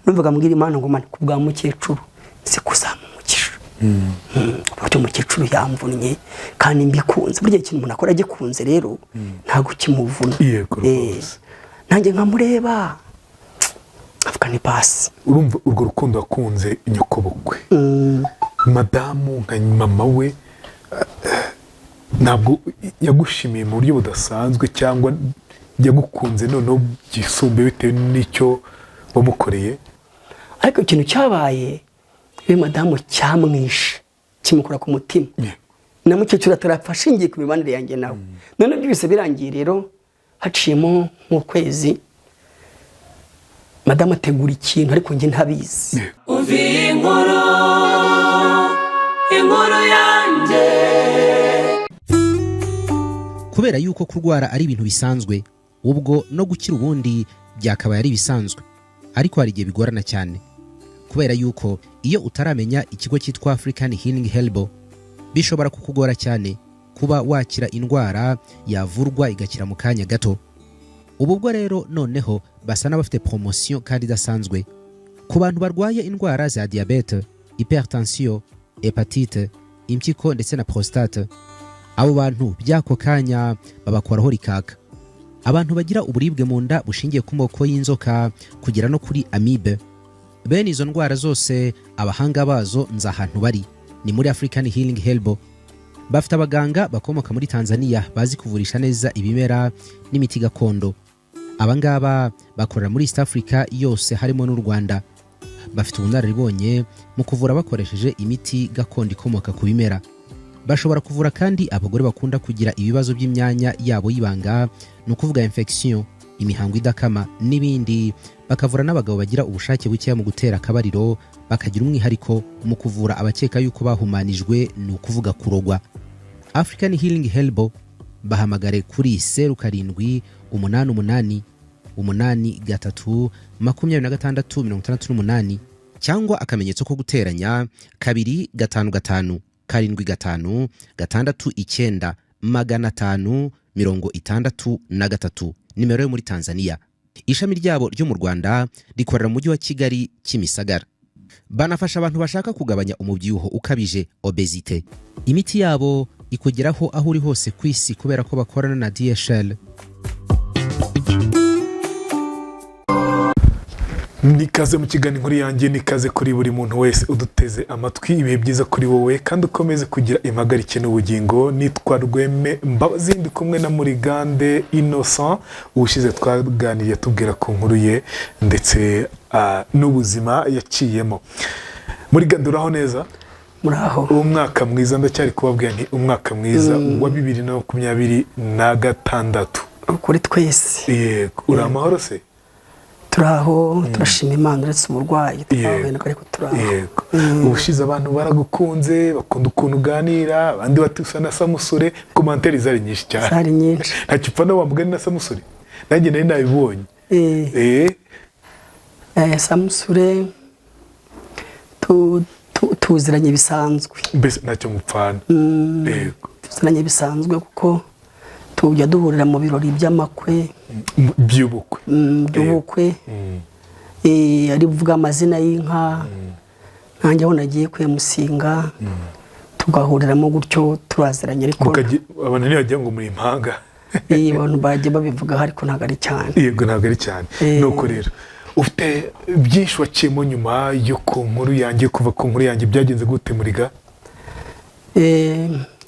numvaga mbwira Imana ngo mani kubwa mukecuru se kuzamukisha buryo mukecuru yamvunye kandi mbikunze buryo ikintu umuntu akora agikunze rero ntago kimuvuna nanjye nkamureba avuga ni basi urumva urwo rukundo akunze inyokobukwe madamu nka mama we ntabwo yagushimiye mu buryo budasanzwe cyangwa yagukunze noneho byisumbuye bitewe n'icyo wamukoreye ariko ikintu cyabaye we madamu cyamwishe kimukura ku mutima na mukecuru atarapfa ashingiye ku mibanire yanjye nawe none byose birangiye rero haciyemo nk'ukwezi madamu ategura ikintu ariko njye ntabizi uvi inkuru yanjye kubera yuko kurwara ari ibintu bisanzwe ubwo no gukira ubundi byakabaye ari bisanzwe ariko hari igihe bigorana cyane kubera yuko iyo utaramenya ikigo cyitwa African Healing Helbo bishobora kukugora cyane kuba wakira indwara yavurwa igakira mu kanya gato. Ubwo rero noneho basa n'abafite promotion kandi idasanzwe ku bantu barwaye indwara za diabete, hypertension, hepatite, impyiko ndetse na prostate. Abo bantu byako kanya babakoraho rikaka. Abantu bagira uburibwe mu nda bushingiye ku moko y'inzoka kugera no kuri amibe. Bene izo ndwara zose abahanga bazo nza ahantu bari ni muri African Healing Helbo. Bafite abaganga bakomoka muri Tanzania bazi kuvurisha neza ibimera n'imiti gakondo. Abangaba bakorera muri East Africa yose harimo n'u Rwanda. Bafite ubunararibonye mu kuvura bakoresheje imiti gakondo ikomoka ku bimera. Bashobora kuvura kandi abagore bakunda kugira ibibazo by'imyanya yabo y'ibanga no kuvuga infection, imihango idakama n'ibindi. Bakavura n'abagabo bagira ubushake buke mu gutera akabariro, bakagira umwihariko mu kuvura abakeka yuko bahumanijwe no kuvuga kurogwa. African Healing Helbo bahamagare kuri 0788832668 cyangwa akamenyetso ko guteranya 255569563 nimero yo muri Tanzania. Ishami ryabo ryo mu Rwanda rikorera mu mujyi wa Kigali Kimisagara. Banafasha abantu bashaka kugabanya umubyibuho ukabije obesite. Imiti yabo ikugeraho aho uri hose ku isi kubera ko bakorana na DHL. Nikaze mu kiganiro inkuru yanjye, nikaze kuri buri muntu wese uduteze amatwi. Ibihe byiza kuri wowe kandi ukomeze kugira impagarike n'ubugingo. Nitwa Rweme Mbabazi, ndi kumwe na Murigande Innocent. Ubushize twaganiriye tubwira ku nkuru ye ndetse n'ubuzima yaciyemo. Murigande uraho neza? Muraho. Umwaka mwiza, ndacyari kubabwira nti umwaka mwiza wa 2026 kuri twese. Yego, uri amahoro se? Turaho, turashima Imana uretse uburwayi twabene ariko turaho. Yego. Ubushize abantu baragukunze, bakunda ukuntu uganira, abandi batusa na Samusure, commentaires zari nyinshi cyane. Zari nyinshi. Ntacyo na wamugani na Samusure. Nanjye nari nabibonye. Samusure tuziranye bisanzwe. Mbese ntacyo mupfana. Yego. Tuziranye bisanzwe kuko tujya duhurira mu birori by'amakwe by'ubukwe. Ari buvuga amazina y'inka, nanjye aho nagiye kwemusinga tugahuriramo gutyo turaziranye. Ariko abantu ntibajya ngo muri impanga. Abantu bagiye babivuga ariko ntabwo ari cyane. Yego, ntabwo ari cyane. Nuko rero ufite byinshi waciyemo nyuma yo ku nkuru yanjye, kuva ku nkuru yanjye byagenze gute Muriga?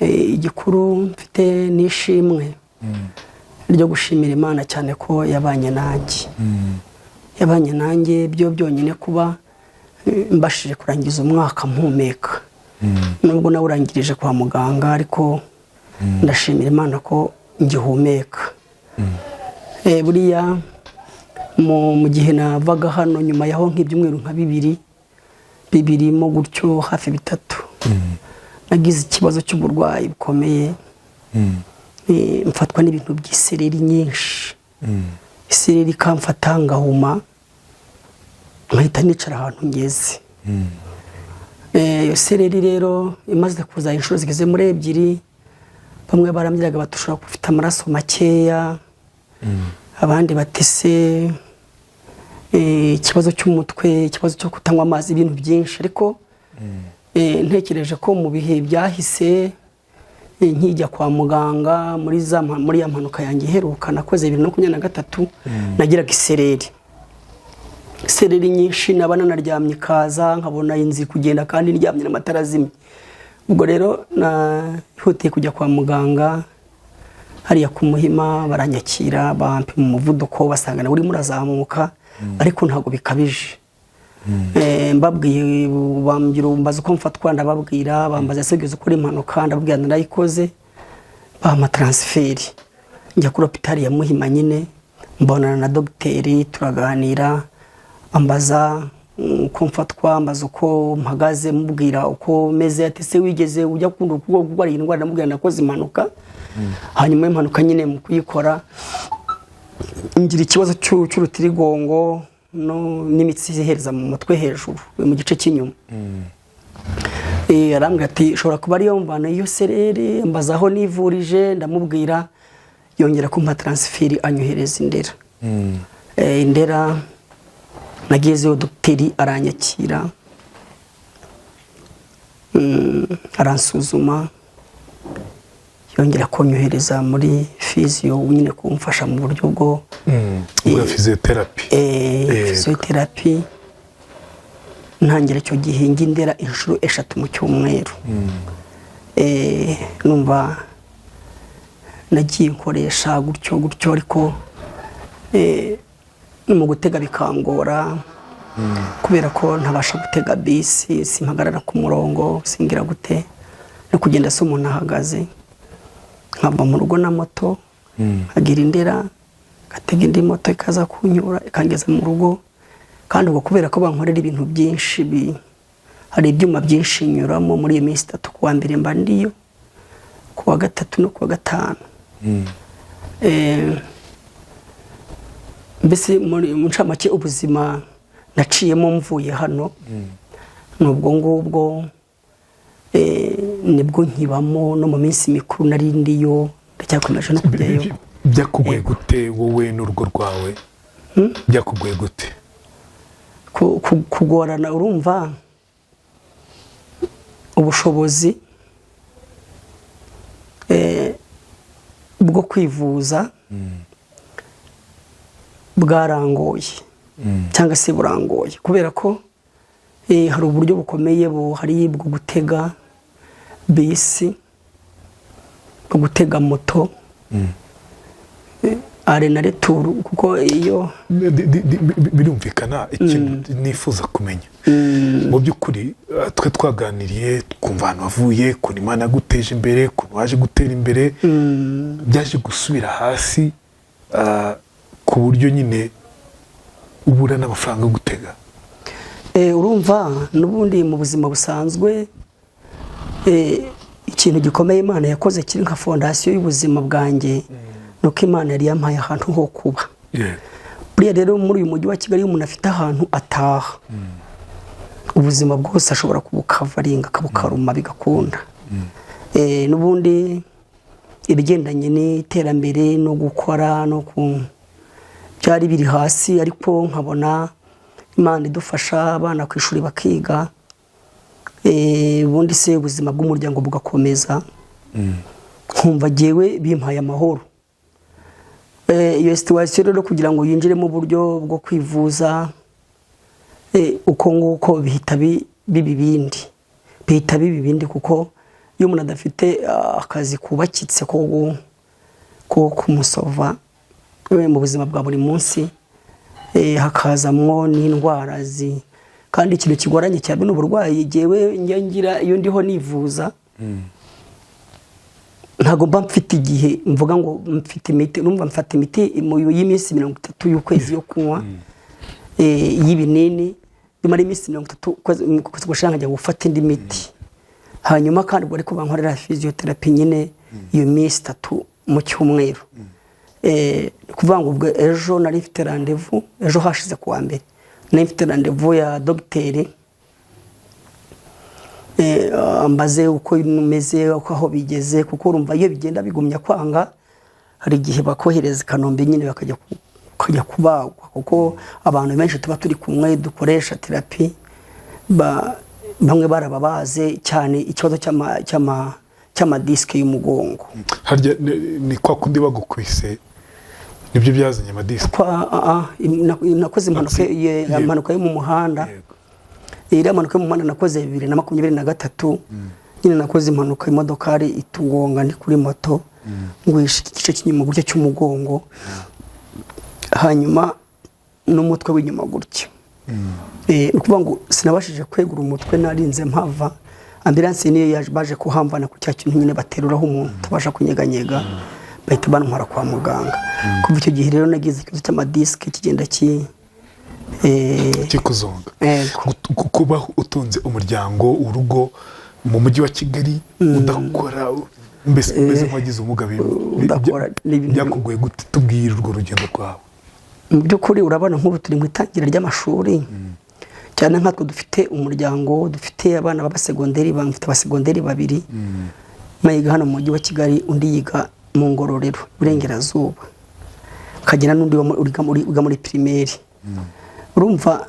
Igikuru mfite nishimwe ryo gushimira Imana cyane ko yabanye nanjye byo byonyine kuba mbashije kurangiza umwaka mpumeka. Nubwo nawe urangirije kwa muganga ariko ndashimira Imana ko ngihumeka. Buriya mu gihe navaga hano nyuma yaho nk'ibyumweru nka bibiri mo gutyo hafi 3 nagize ikibazo cy'uburwayi bukomeye. Mfatwa n'ibintu by'isereri nyinshi. Isereri kamfata ngahuma nkahita nicara ahantu ngeze. Iyo sereri rero imaze kuza inshuro zigeze muri 2, bamwe barambiraga batushobora kufita amaraso makeya, abandi batese ikibazo cy'umutwe, ikibazo cyo kutanywa amazi, ibintu byinshi. Ariko ntekereje ko mu bihe byahise nkijya kwa muganga muri ya mpanuka yanjye iheruka nakoze 2023 nagiraga isereri nyinshi, nabana naryamye kaza nkabona inzi kugenda kandi ndyamye n'amatara azimye. Ubwo rero nahutiye kujya kwa muganga hariya ku Muhima, baranyakira bampima umuvuduko basanga na uri murazamuka ariko ntago bikabije. Mbabwiye bambira umbaza uko mfatwa, ndababwira bambaza segeze uko impanuka, ndababwira narayikoze, bama transfert njya kuri hospital ya Muhima nyine, mbonana na dogiteri turaganira, ambaza uko mfatwa, ambaza uko mpagaze, mubwira uko meze, ati se wigeze ujya kurwara indwara, ndamubwira nakoze impanuka. Hanyuma impanuka nyine mu kuyikora ngira ikibazo cy'urutirigongo n'imitsi ihereza mu mutwe hejuru mu gice cy'inyuma. Arambwira ati ushobora kuba ariyo mvana iyo sereri, mbaza aho nivurije, ndamubwira, yongera kumpa transfert anyohereza Indera. Indera nagezeyo dogiteri aranyakira, aransuzuma, yongera konyohereza muri physio nyine kumfasha mu buryo bwo physiotherapy. Ntangira icyo gihe ngindera inshuro 3 mu cyumweru. Numva nagiye nkoresha gutyo ariko mu gutega bikangora kubera ko ntabasha gutega bisi, simpagarara ku murongo, singira gute no kugenda so umuntu ahagaze, nkava mu rugo na moto agira Indera, gatega indi moto ikaza kunyura ikangeza mu rugo. Kandi ubwo kubera ko bankorera ibintu byinshi, hari ibyuma byinshi nyuramo muri iyo minsi 3, kuwa mbere mba ndiyo, kuwa gatatu no kuwa gatanu. Mbese muri muncamake ubuzima naciyemo mvuye hano nubwo ngubwo nibwo nkibamo no mu minsi mikuru narindiyo, ndacyakomeje no kujyayo. Byakugoye gute wowe n'urugo rwawe? Byakugoye gute? Kugorana, urumva ubushobozi bwo kwivuza bwarangoye cyangwa se burangoye kubera ko hari uburyo bukomeye buhari bwo gutega bisi, bwo gutega moto, arena retour, kuko iyo birumvikana. Ikintu nifuza kumenya mu by'ukuri, twe twaganiriye twumva ahantu wavuye, ko Imana yaguteje imbere, ko waje gutera imbere, byaje gusubira hasi ku buryo nyine ubura n'amafaranga yo gutega. Urumva n'ubundi mu buzima busanzwe ikintu gikomeye Imana yakoze kiri nka fondasiyo y'ubuzima bwanjye, nuko Imana yari yampaye ahantu ho kuba. Buriya rero muri uyu mujyi wa Kigali umuntu afite ahantu ataha, ubuzima bwose ashobora kubukavaringa akabukaruma bigakunda. N'ubundi ibigendanye n'iterambere no gukora no byari biri hasi, ariko nkabona Imana idufasha, abana ku ishuri bakiga, ubundi se ubuzima bw'umuryango bugakomeza, nkumva jewe bimpaye amahoro. Iyo situation rero kugira ngo yinjire mu buryo bwo kwivuza uko nguko bihita bibindi kuko iyo umuntu adafite akazi kubakitse ko kumusova mu buzima bwa buri munsi, hakazamwo n'indwara kandi ikintu kigoranye cyane n'uburwayi. Jewe ngira iyo ndiho nivuza ntago mba mfite igihe mvuga ngo mfite imiti, numva mfata imiti mu y'iminsi 30 y'ukwezi yo kunywa y'ibinini, bimara iminsi 30 gushaka njya gufata indi miti. Hanyuma kandi ubwo ariko bankorera physiotherapy nyine iyo minsi 3 mu cyumweru. Kuvuga ngo ubwo ejo nari mfite rendez-vous, ejo hashize kuwa mbere nari mfite rendez-vous ya dogiteri, ambaze uko numeze, uko aho bigeze, kuko urumva iyo bigenda bigumya kwanga hari igihe bakohereza Kanombe nyine bakajya ukajya kubagwa, kuko abantu benshi tuba turi kumwe dukoresha terapi bamwe barababaze cyane ikibazo cy'amadisike y'umugongo. Harya ni kwa kundi bagukwise nibyo byazanye amadisike? Nakoze impanuka yo mu muhanda. Iriya mpanuka yo mu muhanda nakoze 2023. Nyine nakoze impanuka imodokari itugonga ndi kuri moto, ngwishe igice cy'inyuma gutya cy'umugongo, hanyuma n'umutwe w'inyuma gutya. Ukuvuga ngo sinabashije kwegura umutwe, narinze mpava. Ambulance niyo baje kuhamvana ku cya kintu nyine bateruraho umuntu tabasha kunyeganyega, bahita bantwara kwa muganga. Kuva icyo gihe rero nagize ikibazo cy'amadisike kigenda kikuzonga. Kuba utunze umuryango, urugo mu mujyi wa Kigali, udakora mbese nk'agize ubumuga, byakugoye gute? Tubwire urwo rugendo rwawe. Mu by'ukuri urabona nk'ubu turi mu itangira ry'amashuri, cyane nkatwe dufite umuryango, dufite abana b'abasegonderi, bamfite abasegonderi 2, mayiga hano mu mujyi wa Kigali, undi yiga mu Ngororero Burengerazuba, kagira n'undi uga muri primaire. Urumva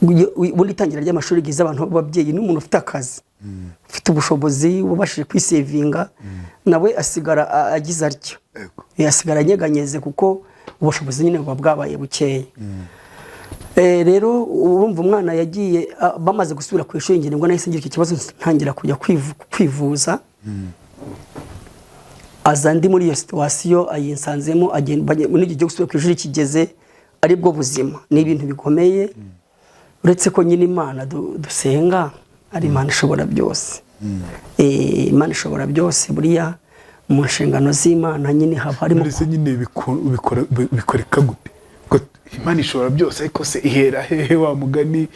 ubundi itangira ry'amashuri gize abantu b'ababyeyi n'umuntu ufite akazi, ufite ubushobozi, ubashije kwisevinga, nawe asigara agize atyo, asigara anyeganyeze kuko ubushobozi nyine buba bwabaye bukeya. Rero urumva umwana yagiye bamaze gusubira ku ishuri, ngira ngo nahise ngira iki kibazo, ntangira kujya kwivuza. Aza ndi muri iyo situation ayinsanzemo, agenda n'iki cyo gusubira ku ishuri kigeze ari bwo buzima. Ni ibintu bikomeye, uretse ko nyine Imana dusenga ari Imana ishobora byose. Imana ishobora byose, buriya mu nshingano z'Imana nyine haba harimo nyine bikoreka gute? Imana ishobora byose, ariko se ihera hehe wa mugani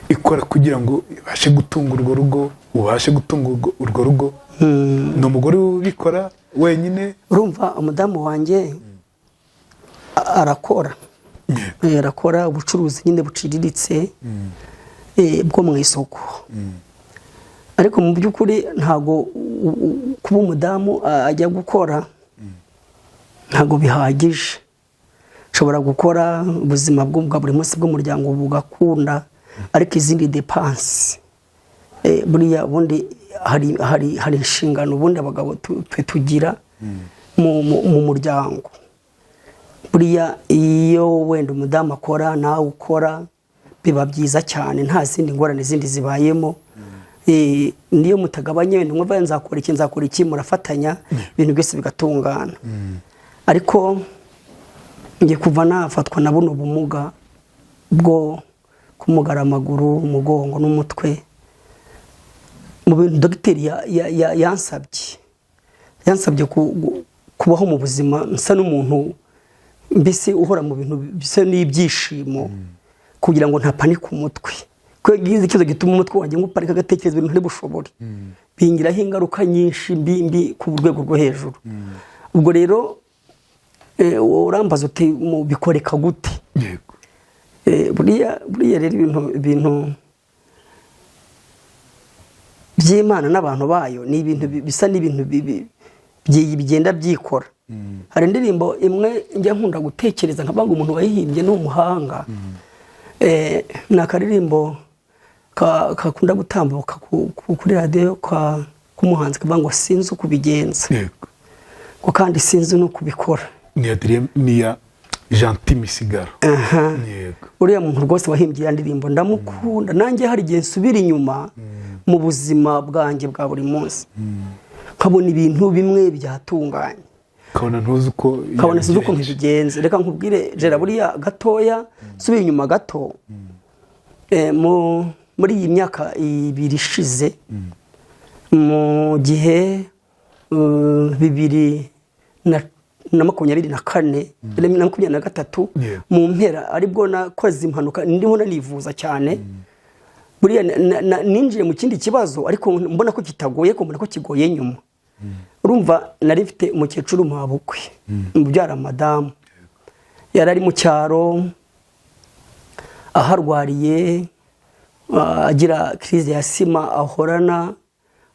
ikora kugira ngo ibashe gutunga urwo rugo, ubashe gutunga urwo rugo? Ni umugore ubikora wenyine? Urumva umudamu wanjye arakora, arakora ubucuruzi nyine buciriritse bwo mu isoko, ariko mu by'ukuri ntago kuba umudamu ajya gukora ntago bihagije. Ushobora gukora ubuzima bwa buri munsi bw'umuryango bugakunda, ariko izindi depense buriya ubundi hari inshingano ubundi abagabo tugira mu muryango. Buriya iyo wenda umudamu akora nawe ukora, biba byiza cyane, nta zindi ngorane zindi zibayemo. Niyo mutagabanye wenda mwumva nzakora iki murafatanya, ibintu byose bigatungana. Ariko ngiye kuva nafatwa na buno bumuga bwo kumugara amaguru, umugongo n'umutwe, mu bintu dogiteri yansabye kubaho mu buzima nsa n'umuntu mbese uhora mu bintu bisa n'ibyishimo, kugira ngo ntapanike umutwe. Ko gize ikibazo gituma umutwe wanjye nguparika agatekereza ibintu ntibushobore, bingiraho ingaruka nyinshi mbi ku rwego rwo hejuru. Ubwo rero urambaza uti bikoreka gute? Buriya rero ibintu by'Imana n'abantu bayo ni ibintu bisa n'ibintu bigenda byikora. Hari indirimbo imwe njya nkunda gutekereza nkabanga umuntu wayihimbye n'umuhanga, nakaririmbo kakunda gutambuka kuri radio kumuhanzi kavuga ngo sinzi uko bigenza, ko kandi sinzi no kubikora. Ni ya Gentil Misigaro. Uriya muntu rwose wahimbye ya ndirimbo ndamukunda, nanjye hari igihe nsubira inyuma mu buzima bwanjye bwa buri munsi, nkabona ibintu bimwe byatunganye, kabona ntuzi uko bigenze. Reka nkubwire jera, buriya gatoya nsubira inyuma gato, muri iyi myaka 2 ishize, mu gihe 2024 mu mpera aribwo nakoze impanuka, ndimo nanivuza cyane. Buriya ninjiye mu kindi kibazo, ariko mbona ko kitagoye, ko mbona ko kigoye nyuma. Urumva nari mfite umukecuru mabukwe, mubyara madamu, yari ari mu cyaro aharwariye, agira crise ya sima ahorana,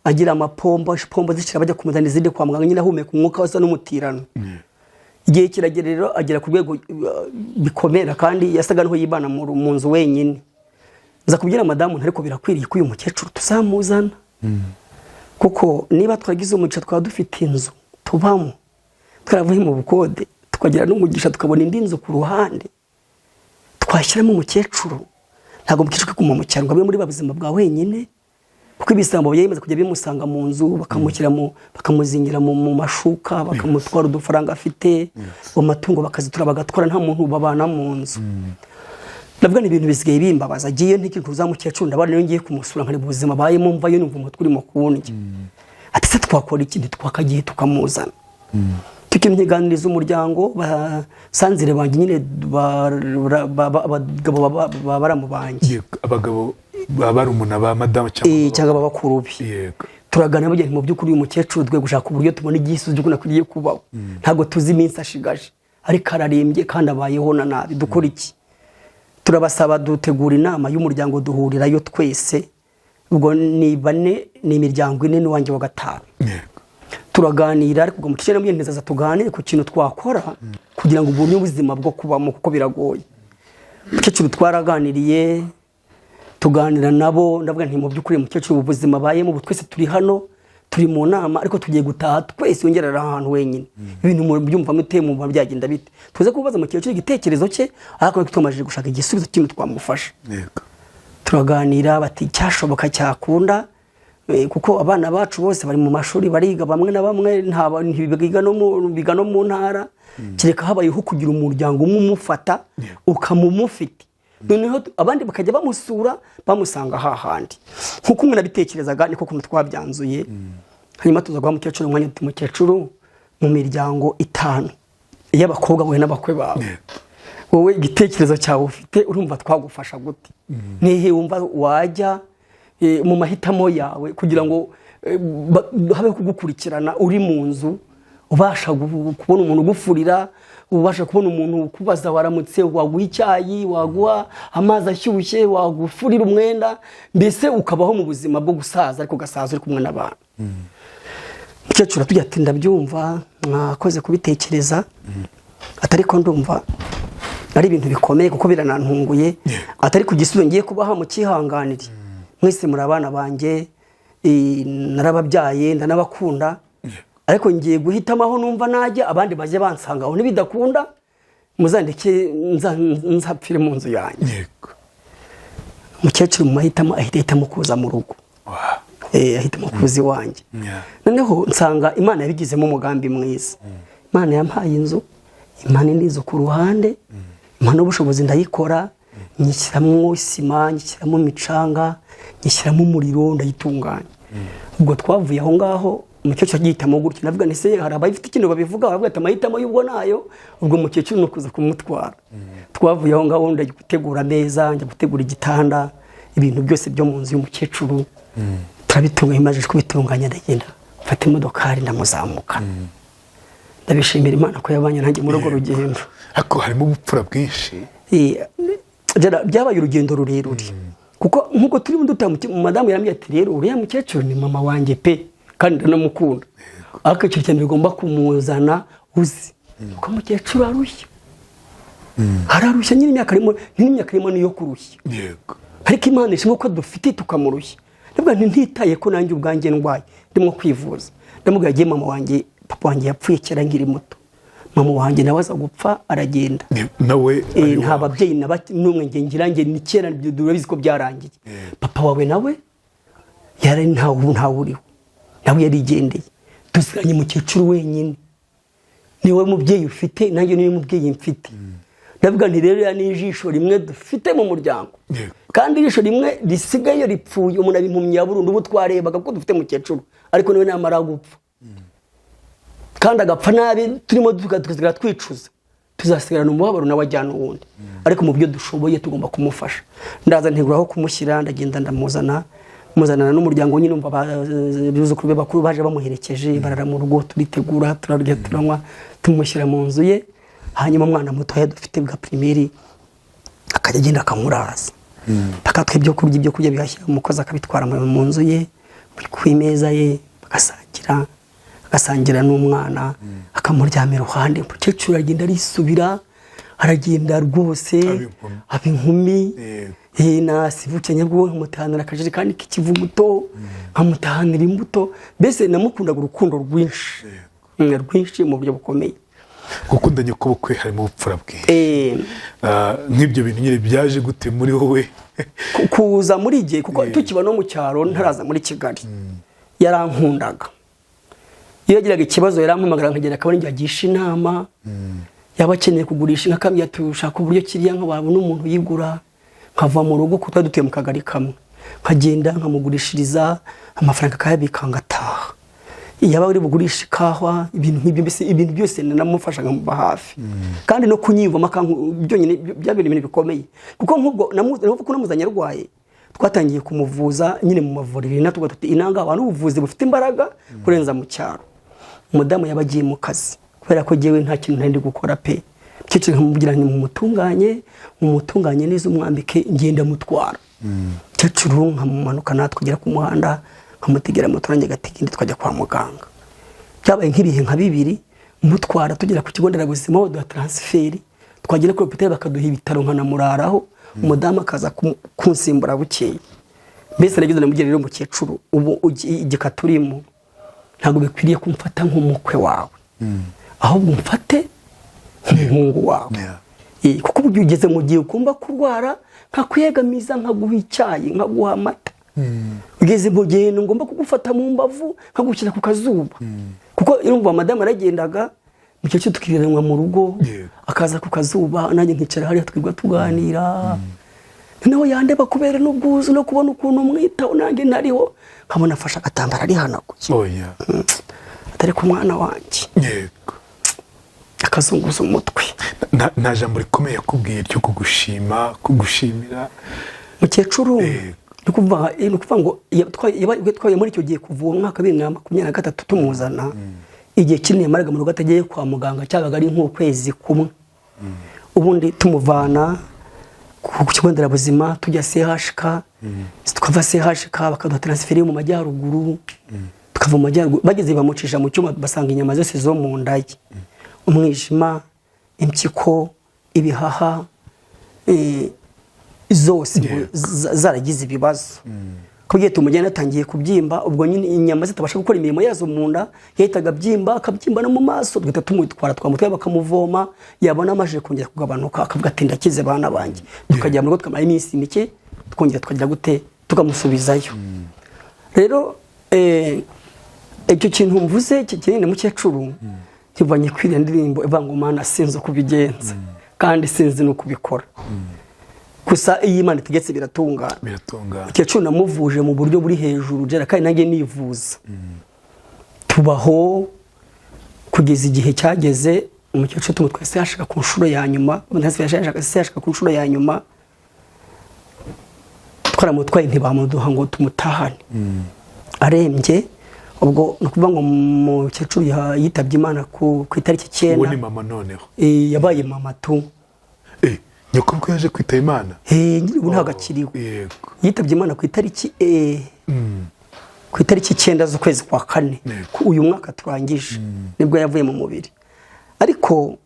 agira amapombo zishira bajya kumuzana izindi kwa muganga, nyine ahumeka umwuka wasa n'umutirano. igihe kiragera rero agera ku rwego bikomera kandi yasaga n'aho yibana mu nzu wenyine. Nza kubwira madamu ariko birakwiriye ko uyu mukecuru tuzamuzana kuko niba twagize umugisha twaba dufite inzu tubamo twaravuye mu bukode tukagira n'umugisha tukabona indi nzu ku ruhande twashyiramo umukecuru ntabwo umukecuru kuguma mu cyaro ngo abe muri babuzima bwa wenyine kuko ibisambo byemeza kujya bimusanga mu nzu bakamushyiramo bakamuzingira mu mashuka bakamutwara udufaranga afite mu matungo bakazitura bagatwara nta muntu babana mu nzu. Nabwo ni ibintu bisigaye bimbabaza agiye ntikintu uzamukecuru ndabana rero ngiye kumusura nkari ubuzima bayemo mva yo numva umutwe urimo kundya ati se twakora ikindi twakagiye tukamuzana tukimyiganiriza umuryango basanzire banjye nyine abagabo baramubangiye abagabo barumuna ba madame cyangwa babakuru bi turagana bagenda mu by'ukuri uyu mukecuru twe gushaka uburyo tubona igisubizo cy'uko nakwiye kubaho ntago tuzi iminsi ashigaje ariko ararembye kandi abayeho na nabi dukora iki. Turabasaba dutegura inama y'umuryango duhurirayo twese ubwo ni bane ni imiryango ine n'uwanjye wa gatanu turaganira ariko ubwo mukecuru n'umyeneza tuganire ku kintu twakora kugira ngo ubunye ubuzima bwo kubamo kuko biragoye. Mukecuru twaraganiriye tuganira nabo ndavuga nti mu by'ukuri mukecuru ubuzima bayemo ubu twese turi hano turi mu nama ariko tugiye gutaha twese yongerera ahantu wenyine ibintu mu byumva muteye mu byagenda bite tuze kubaza mukecuru igitekerezo cye ariko twamaje gushaka igisubizo kintu twamufasha. Turaganira bati cyashoboka cyakunda kuko abana bacu bose bari mu mashuri bariga bamwe na bamwe biga no mu ntara kireka habayeho kugira umuryango umwe umufata ukamumufite noneho abandi bakajya bamusura bamusanga hahandi nkuko umwe nabitekerezaga niko kuntu twabyanzuye. Hanyuma tuza guha mukecuru umwanya uti mukecuru mu miryango 5 y'abakobwa we n'abakwe bawe wowe igitekerezo cyawe ufite urumva twagufasha gute nihe wumva wajya mu mahitamo yawe kugira ngo habe kugukurikirana uri mu nzu ubasha kubona umuntu ugufurira ubasha kubona umuntu kubaza waramutse waguha icyayi waguha amazi ashyushye wagufurira umwenda mbese ukabaho mu buzima bwo gusaza ariko gasaza uri kumwe n'abantu. Mukecuru tujya ati ndabyumva mwakoze kubitekereza atari ko ndumva ari ibintu bikomeye kuko biranantunguye atari ku gisubizo ngiye kubaha mu kihanganire mwese muri abana banjye narababyaye ndanabakunda ariko ngiye guhitamo aho numva najya abandi baje bansanga aho nibidakunda muzandike nzapfire mu nzu yanjye. Mukecuru mu mahitamo ahitamo kuza mu rugo ahitamo kuza iwanjye noneho nsanga Imana yabigizemo umugambi mwiza. Imana yampaye inzu Imana indi ku ruhande Imana ubushobozi ndayikora nyishyiramo sima nyishyiramo imicanga nyishyiramo umuriro ndayitunganya. Ubwo twavuye aho ngaho umukecuru agihitamo gutyo navuga ni se hari abayifite ikintu babivuga bavuga ati amahitamo y'ubwo nayo ubwo umukecuru no kuza kumutwara. Twavuye aho ngaho ndagiye gutegura ameza njya gutegura igitanda ibintu byose byo mu nzu y'umukecuru turabitunganya imaje kubitunganya ndagenda mfata imodokari ndamuzamuka ndabishimira Imana ko yabanye nanjye muri urwo rugendo ariko harimo ubupfura bwinshi byabaye urugendo rurerure kuko nkuko turi mu dutamuti madamu yambye ati rero uriya mukecuru ni mama wanjye pe kandi ndanamukunda ariko icyo cyane bigomba kumuzana uzi uko mukecuru arushya hararushya nyine imyaka arimo niyo kurushya ariko Imana ishimwe ko dufite tukamurushya nibwo ntitaye ko nanjye ubwanjye ndwaye ndimo kwivuza ndamubwira agiye mama wanjye papa wanjye yapfuye kera nkiri muto mama wanjye nawe aza gupfa aragenda nawe nta babyeyi n'umwe ngirange ni kera durabizi ko byarangiye papa wawe nawe yari ntawe uriho nawe yarigendeye dusiganye mukecuru wenyine niwe mubyeyi ufite nanjye niwe mubyeyi mfite ndavuga nti rero ni ijisho rimwe dufite mu muryango kandi ijisho rimwe risigaye ripfuye umuntu abimpumye ya burundu ubu twarebaga ko dufite mukecuru ariko niwe namara gupfa kandi agapfa nabi turimo tugasigara twicuza tuzasigarana umubabaro nawe ajyana uwundi ariko mu byo dushoboye tugomba kumufasha. Ndaza nteguraho kumushyira ndagenda muzanana n'umuryango nyine umva bizukuru be bakuru baje bamuherekeje barara mu rugo turitegura turarya turanywa tumushyira mu nzu ye. Hanyuma umwana muto dufite bwa primaire akajya agenda akamuraza bakatwe ibyo kurya bihashya umukozi akabitwara mu nzu ye ku imeza ye bagasangira agasangira n'umwana akamuryamira iruhande. Umukecuru aragenda arisubira, aragenda rwose aba inkumi nasibukanye bwo nkamutahanira akajerekani k'ikivuguto, nkamutahanira imbuto. Mbese namukundaga urukundo rwinshi mu buryo bukomeye. Gukunda nyokobukwe harimo ubupfura bwe. Nk'ibyo bintu nyine byaje gute muri wowe? Kuza muri gihe kuko tukiba no mu cyaro ntaraza muri Kigali, yarankundaga. Iyo yagiraga ikibazo yarampamagara nkagera akabona njye agisha inama, yaba akeneye kugurisha inka kamya tushaka uburyo kiriya nka babona umuntu yigura, nkava mu rugo kuko dutuye mu kagari kamwe, nkagenda nkamugurishiriza amafaranga akayabika ngataha. Yaba uri bugurisha ikahwa, ibintu nk'ibyo, mbese ibintu byose namufasha nkamuba hafi. Kandi no kunyivoma byonyine byabiri ibintu bikomeye kuko nk'ubwo namuzanye arwaye, twatangiye kumuvuza nyine mu mavuriro natuga tuti inanga abantu ubuvuzi bufite imbaraga kurenza mu cyaro. Umudamu yabagiye mu kazi kubera ko jewe nta kintu ntandi gukora pe. Cyo nkamubwira nti mumutunganye neza umwambike ngenda mutwara. Cyacuru nkamumanuka natwe kugera ku muhanda, nkamutegera moto nanjye gatikindi twajya kwa muganga. Byabaye nk'ibihe nka bibiri mutwara tugera ku kigo nderabuzima aho duha transferi, twagera kuri hôpital bakaduha ibitaro nkanamuraraho. Umudamu akaza kunsimbura bukeye. Mbese nagize namugera rero umukecuru, ubu igika turimo ntabwo bikwiriye kumfata nk'umukwe wawe, ahubwo umfate nk'umuhungu wawe. Kuko ubu ugeze mu gihe ukumva kurwara, nkakwegamiza nkaguha icyayi nkaguha amata. Ugeze mu gihe ngomba kugufata mu mbavu nkagushyira ku kazuba. Kuko irumva madamu aragendaga mukecuru tukiriranywa mu rugo, akaza ku kazuba nanjye nkicara hariya twirwa tuganira. Nawe yandeba kubera n'ubwuzu no kubona ukuntu umwitaho nanjye ntariho, nkabona afasha agatambara ari hanaguye. Atari ku mwana wanjye. Yego. Akazunguza umutwe. Nta jambo rikomeye yakubwiye ryo kugushimira mukecuru. Nukuvuga ngo twaye muri icyo gihe kuva mu mwaka 2023 tumuzana. Igihe kinini yamaraga mu rugo atagiye kwa muganga, cyabaga ari nk'ukwezi kumwe. Ubundi tumuvana ku kigo nderabuzima tujya CHK, tukava CHK bakaduha transferi mu majyaruguru, tukava mu majyaruguru bageze bamucisha mu cyuma basanga inyama zose zo mu ndaye, umwijima, impyiko, ibihaha, zose zaragize ibibazo. Kugiye tumujyana atangiye kubyimba, ubwo nyine inyama zitabasha gukora imirimo yazo mu nda, yahitaga byimba, akabyimba no mu maso. Twita tumutwara twamutwaye bakamuvoma, yabona amaje kongera kugabanuka akavuga ati ndakize bana banjye. Tukajya mu rugo tukamara iminsi mike, tukongera tukagira gute tukamusubizayo. Rero icyo kintu mvuze kigenene mukecuru kivanye kwiriya ndirimbo evangomana sinzo kubigenza kandi sinzi no kubikora. Gusa iyi Imana itegetse biratungana. Mukecuru namuvuje mu buryo buri hejuru jera kandi nanjye nivuza. Tubaho kugeza igihe cyageze umukecuru tumutwese yashaka ku nshuro ya nyuma, yashaka ku nshuro ya nyuma. Twaramutwaye ntibamuduha ngo tumutahane. Arembye, ubwo nukuvuga ngo umukecuru yitabye Imana ku itariki 9. Uwo ni mama noneho. Yabaye mama tu. Nyoko yaje kwita Imana. Ubu ntago akiriho. Yitabye Imana ku itariki 9 z'ukwezi kwa 4 uyu mwaka turangije, nibwo yavuye mu mubiri. Ariko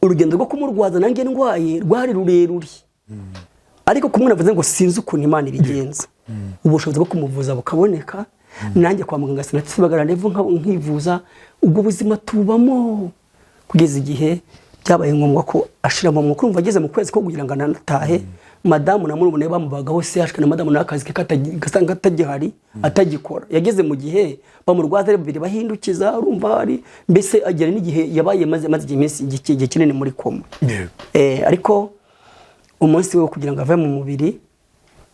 urugendo rwo kumurwaza nanjye ndwaye rwari rurerure. Ariko kumwe navuze ngo sinzi ukuntu Imana ibigenza. Ubushobozi bwo kumuvuza bukaboneka, nanjye kwa muganga sinakibagara nevo nkivuza. Ubwo buzima tubamo kugeza igihe byabaye ngombwa ko ashira mu mwuka. Urumva ageze mu kwezi ko kugira ngo anatahe, madamu na murumune bamubagaho CHK na madamu n'akazi ke gasanga atagihari atagikora. Yageze mu gihe bamurwaza ari babiri bahindukiza, urumva ari mbese agera n'igihe yabaye maze igihe kinini muri koma. Ariko umunsi we kugira ngo ave mu mubiri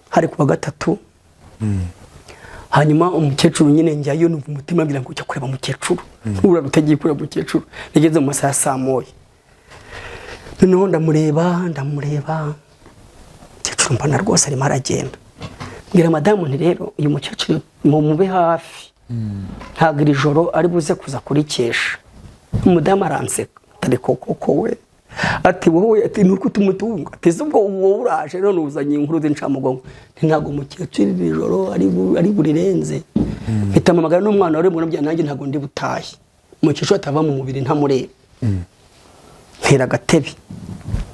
hari kuwa 3. Hanyuma umukecuru nyine njyayo numva umutima ambira ngo cyo kureba mukecuru. Ura rutagiye kureba mukecuru. Nageze mu masaha saa 1. Noneho ndamureba. Mukecuru mbona rwose arimo aragenda. Ngira madamu nti rero uyu mukecuru mube hafi. Ntabwo iri joro ari buze kuza kurikesha. Umudamu aranseka. Tari koko we. ati wowe ati nuko tumutunga ati ubwo uwo uraje none uzanye inkuru z'incamugongo ntago umukecuru ijoro ari burirenze mpita mpamagara n'umwana wari mwana bya nanjye ntago ndi butahe umukecuru atava mu mubiri ntamureba mpera gatebe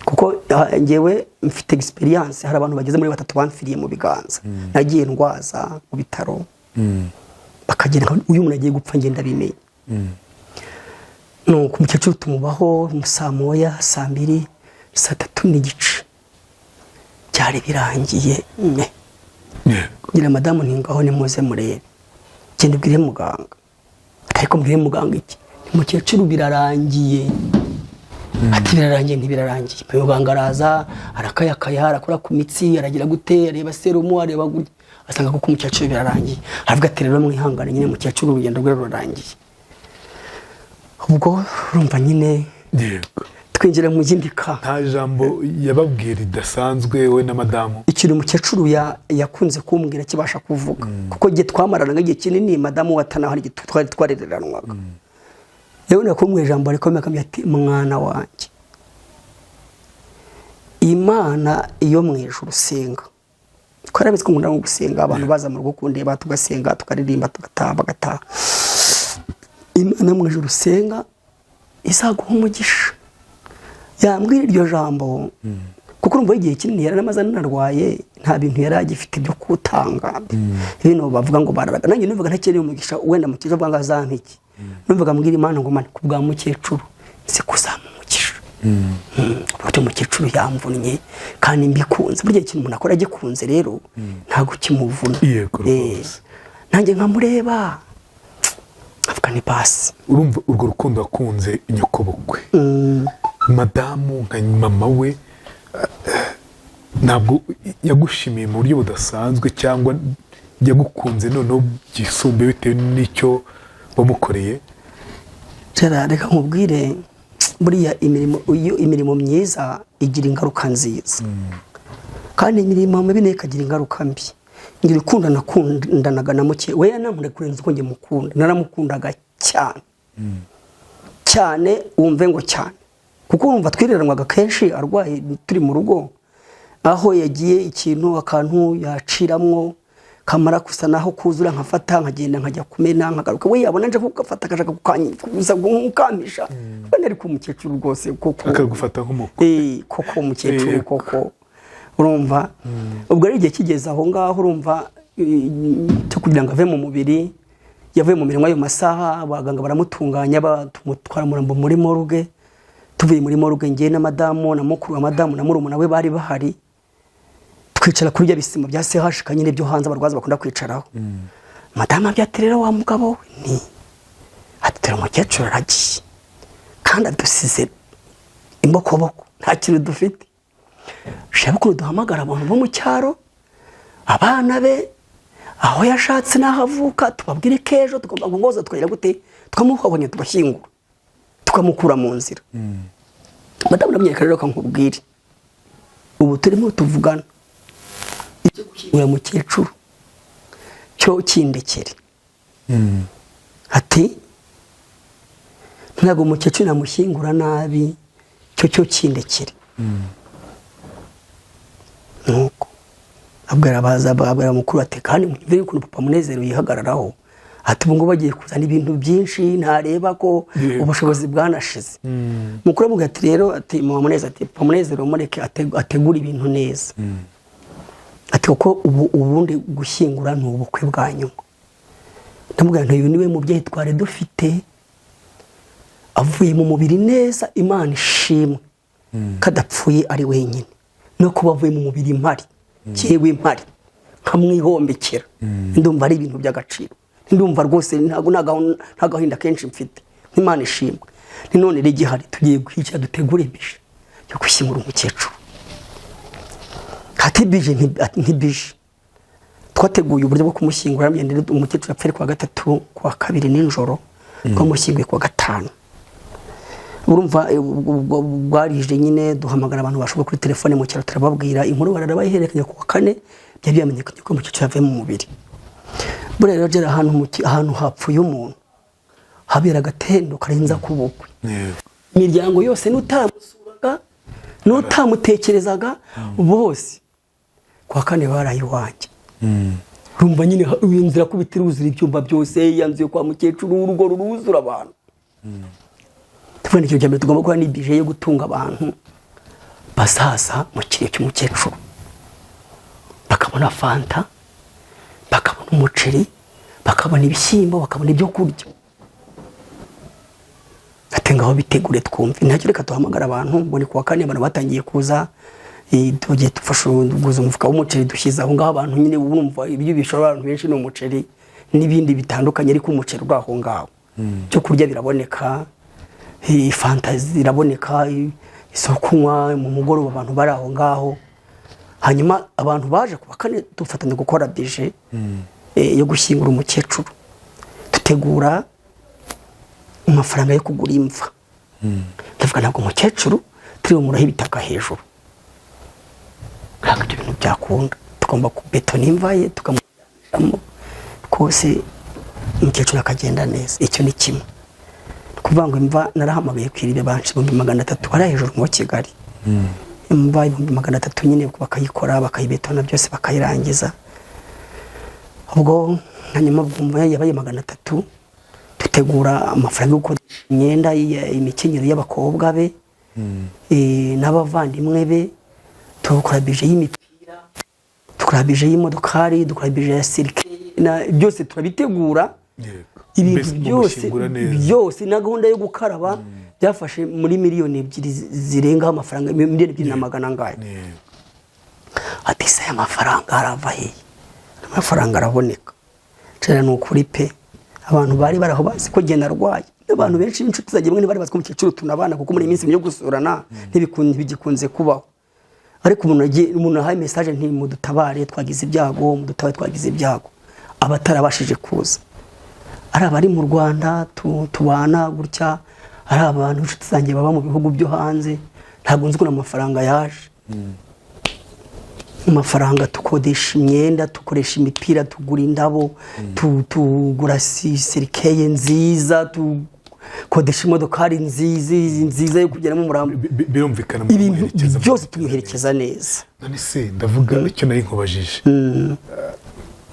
kuko ngewe mfite experience hari abantu bageze muri 3 bamfiriye mu biganza nagiye ndwaza mu bitaro bakagira uyu muntu agiye gupfa ngenda bimenye nuko umukecuru tumubaho saa moya saa 2 saa 3 n'igice cyari birangiye ngira madamu ntingaho nimuze murebe genda ubwire muganga ariko mbwire muganga iki umukecuru birarangiye ati birarangiye ntibirarangiye muganga araza arakayakaya arakora ku mitsi aragira gute areba serumu areba gute asanga ko umukecuru birarangiye avuga ati rero mwihangane nyine umukecuru urugendo rwe rurangiye ubwo urumva nyine twinjira mu yindi ka nta jambo yababwira idasanzwe we na madamu ikintu umukecuru yakunze kumbwira kibasha kuvuga kuko giye twamaranaga igihe kinini madamu watana hari twari twarereranwaga yewe nakumwe ijambo rikomeye kamye ati mwana wanjye Imana iyo mu ijuru senga twarabizi ko nkunda gusenga abantu baza mu rugo kundeba tugasenga tukaririmba tugataha Imana mu ijuru senga izaguha umugisha yambwira iryo jambo kuko urumva igihe kinini yaranamaze narwaye nta bintu yaragifite byo kutanga ibintu bavuga ngo bararaga nanjye numvaga ntakeneye umugisha wenda mu kijo bwanga zampiki numvaga mbwira Imana ngo mani kubwa mukecuru se kuzamumugisha uburyo mukecuru yamvunnye kandi mbikunze burya ikintu umuntu akora agikunze rero ntago kimuvuna nanjye nkamureba avuga ni basi urumva urwo rukundo akunze inyokobukwe madamu nka mama we ntabwo yagushimiye mu buryo budasanzwe cyangwa yagukunze noneho byisumbuye bitewe n'icyo wamukoreye reka nkubwire buriya imirimo myiza igira ingaruka nziza kandi imirimo mibi ikagira ingaruka mbi ngira ukunda nakundanaga na muke we yanamure kurenza uko nge mukunda naramukundaga cyane cyane wumve ngo cyane kuko urumva twireranwaga kenshi arwaye turi mu rugo aho yagiye ikintu akantu yaciramwo kamara kusa naho kuzura nkafata nkagenda nkajya kumena nkagaruka we yabona nje kugafata akashaka kukanyiza gukamisha bane ari kumukecuru rwose koko akagufata nk'umuko koko umukecuru koko urumva ubwo ari igihe kigeze aho ngaho urumva cyo kugira ngo ave mu mubiri yavuye mu mirimo ayo masaha abaganga baramutunganya batumutwara murambo muri morgue tuvuye muri morgue ngiye na madamu na mukuru wa madamu na murumuna we bari bahari twicara kuri bya bisimo bya CH kanyine byo hanze abarwaza bakunda kwicaraho madamu abyaterera wa mugabo ni atera umukecuru aragiye kandi adusize imbokoboko nta kintu dufite shaka duhamagara abantu bo mu cyaro abana be aho yashatse nahavuka tubabwire kejo tugomba ngoza twira gute twamuhabonye tubashyingura tukamukura mu nzira madamu namyeka rero kankubwire ubu turimo tuvugana icyo gushyingura mukecuru cyo kindekere ati ntago mukecuru namushyingura nabi cyo kindekere nuko abwira mukuru ati kandi mwumvire ukuntu papa Munezero yihagararaho ati ubu ngo bagiye kuzana ibintu byinshi ntareba ko ubushobozi bwanashize mukuru avuga ati rero ati mama Munezero ati papa Munezero mureke ategura ibintu neza ati kuko ubundi gushyingura ni ubukwe bwa nyuma ndamubwira nti uyu niwe mubyeyi twari dufite avuye mu mubiri neza Imana ishimwe kadapfuye ari wenyine no kuba avuye mu mubiri impari cyewe impari nkamwihombekera ndumva ari ibintu by'agaciro ndumva rwose nta gahinda kenshi mfite Imana ishimwe ni none rege hari tugiye kwica dutegura ibishe yo gushyingura umukecuru ati bije ntibije twateguye uburyo bwo kumushyingura myendere umukecuru yapfere kwa gatatu kwa kabiri n'injoro ko mushyinguye kwa gatanu urumva bwarije nyine duhamagara abantu bashobora kuri telefone mu cyaro turababwira inkuru bararabayiherekanya ku kane byamenyekanye ko umukecuru yavuye mu mubiri bure rero jera ahantu hapfuye umuntu habera gatendo karenza kubukwe imiryango yose nutamusuraga n'utamutekerezaga bose kwa kane baraye iwanjye. Rumva nyine inzira kubitira uzira ibyumba byose, yanzuye kwa mukecuru urugo ruruzura abantu. Tubona icyo cyambere tugomba kuba ni bije yo gutunga abantu basaza mu kiriyo cy'umukecuru, bakabona fanta, bakabona umuceri, bakabona ibishyimbo, bakabona ibyo kurya. Atengaho bitegure twumve. Ntacyo reka tuhamagara abantu ngo ni kuwa kane abantu batangiye kuza, tugiye tufasha guza umufuka w'umuceri dushyize aho ngaho abantu nyine bumva ibyo bishobora abantu benshi n'umuceri n'ibindi bitandukanye, ariko umuceri uraho ngaho. Cyo kurya biraboneka, fanta ziraboneka, isoko kunywa mu mugoroba abantu bari aho ngaho. Hanyuma abantu baje kuwa kane dufatanya gukora bije yo gushyingura umukecuru. Dutegura amafaranga yo kugura imva. Ndavuga ntabwo umukecuru turi bumuraho ibitaka hejuru, ntabwo ibyo bintu byakunda. Tugomba kubetona imva ye tukamujyanamo kose umukecuru akagenda neza. Icyo ni kimwe. Kuvuga ngo imva narahamagaye kwiribe banshi 300 ari hejuru mu Kigali. Imva 300 nyine bakayikora bakayibetona byose bakayirangiza. Ubwo hanyuma bwumva yabaye 300 dutegura amafaranga yo gukodesha imyenda y'imikenyero y'abakobwa be n'abavandimwe be, tukora bije y'imipira, tukora bije y'imodokari, tukora bije ya sirikare, byose turabitegura. Ibintu byose na gahunda yo gukaraba byafashe muri miliyoni 2 zirenga amafaranga, miliyoni 2.7 ngaye. Ati se amafaranga arava he? Amafaranga araboneka. Cyane n'ukuri pe, abantu bari baraho bazi ko genda rwaye. Abantu benshi inshuti zagiye mwe bari bazi ko umukecuru tunabana, kuko muri iminsi yo gusurana ntibikunze kubaho. Ariko umuntu ahaye message nti mudutabare twagize ibyago, mudutabare twagize ibyago. Abatarabashije kuza ari abari mu Rwanda tubana gutya, ari abantu inshuti zanjye baba mu bihugu byo hanze, ntabwo nzi ko amafaranga yaje. Amafaranga tukodesha imyenda, tukoresha imipira, tugura indabo, tugura serikeye nziza, tukodesha imodokari nziza yo kugeramo umurambo. Birumvikana mu ibintu byose tumuherekeza neza. None se ndavuga icyo nari nkubajije,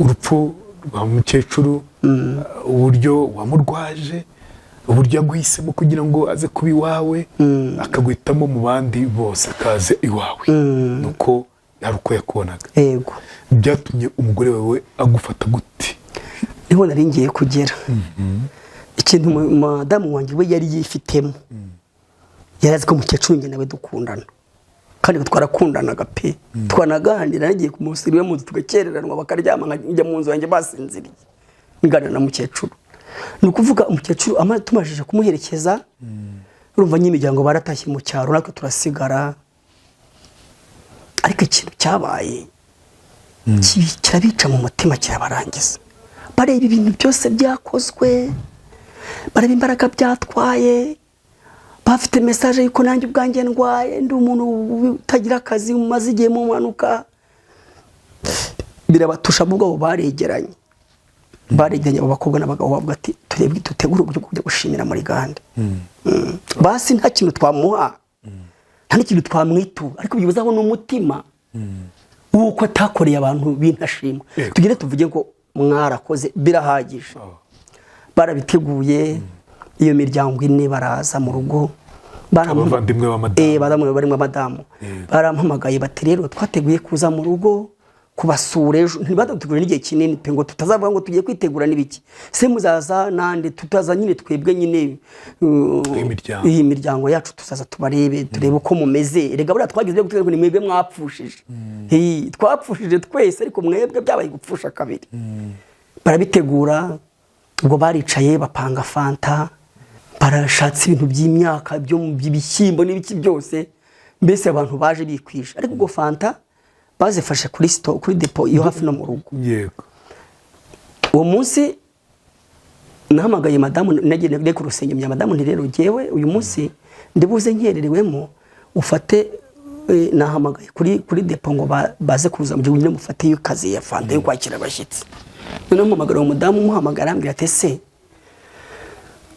urupfu rwa mukecuru, uburyo wamurwaje, uburyo yaguhisemo kugira ngo aze kuba iwawe, akaguhitamo mu bandi bose akaze iwawe, nuko yari uko yakubonaga. Yego. Byatumye umugore wawe agufata gute? Niho nari ngiye kugera. Ikintu madamu wanjye we yari yifitemo, yarazi ko umukecuru njye nawe dukundana, kandi twarakundanaga pe, twanaganira, nagiye kumusiriwe mu nzu tugakereranwa, bakaryama njya mu nzu yanjye basinziriye ngana na mukecuru. Ni ukuvuga umukecuru tumajije kumuherekeza, urumva nyimiryango baratashye mu cyaro, natwe turasigara. Ariko ikintu cyabaye kirabica mu mutima, kirabarangiza. Bareba ibintu byose byakozwe, bareba imbaraga byatwaye, bafite message yuko nanjye ubwanjye ndwaye, ndi umuntu utagira akazi, umaze igihe mu mpanuka. Birabatusha ubwo baregeranye abakobwa n'abagabo, bavuga ati tutegure uburyo bwo kujya gushimira muri Gande. Basi nta kintu twamuha, nta n'ikintu twamwitura, ariko bibuzaho n'umutima uko atakoreye abantu bintashimwe. Tugire tuvuge ngo mwarakoze birahagije. Barabiteguye, iyo miryango ine baraza mu rugo, abavandimwe b'amadamu barimo madamu barampamagaye bati rero twateguye kuza mu rugo kubasura ejo, ntibadategura n'igihe kinini pe ngo tutazavuga ngo tugiye kwitegura n'ibiki, se muzaza nande tutaza nyine twebwe nyine iyi miryango yacu tuzaza tubarebe, turebe uko mumeze. Rega bura twagize byo ni mwebwe mwapfushije, twapfushije twese, ariko mwebwe byabaye gupfusha kabiri. Barabitegura, ubwo baricaye bapanga fanta, barashatse ibintu by'imyaka byo mu bishyimbo n'ibiki byose, mbese abantu baje bikwije. Ariko ubwo fanta bazifashe kuri depo iyo hafi no mu rugo. Yego. Uwo munsi nahamagaye madamu, nagiye ku rusengero ya madamu, nti rero jewe uyu munsi ndibuze nkererewemo, ufate nahamagaye kuri depo ngo baze kuza mu gihe mufate yo kazi ya fanta yo kwakira abashyitsi. None mpamagara uwo mudamu, muhamagara ambwira ati se